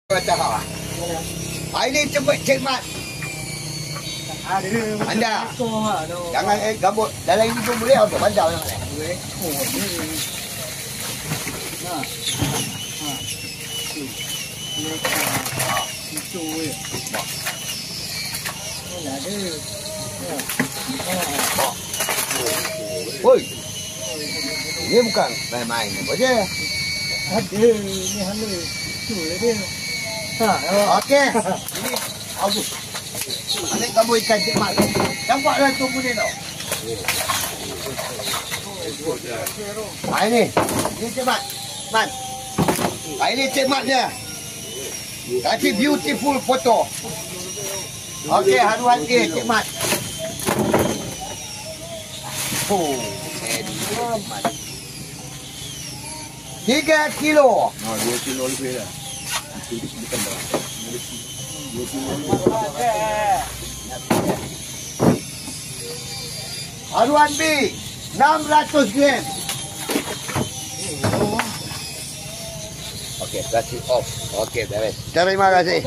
Dah. Ini Cik Mat. Anda. Jangan gambut. Dalam ini pun boleh apa? Bandar jangan. Boleh. Oh, ni. Nah. Ha. Tu. Ni ka. Itu je. Mak. Ni ada. Oi. Ini bukan main-main apa je. Ada. Ni hala. Tu dia. Ha, okey. Ini bagus. Ambil kamu ikan Cik Mat. Nampaklah tu punya tau. Ini. Ini Cik Mat. Mat. Ini Cik Mat dia. Kasih beautiful foto. Okey, hati-hati Cik Mat. Oh, Cik Mat. 3 kilo. 2 kilo lebih dah. Haruan B 600 gram. Okey, kasih off. Okey, beres. Terima kasih.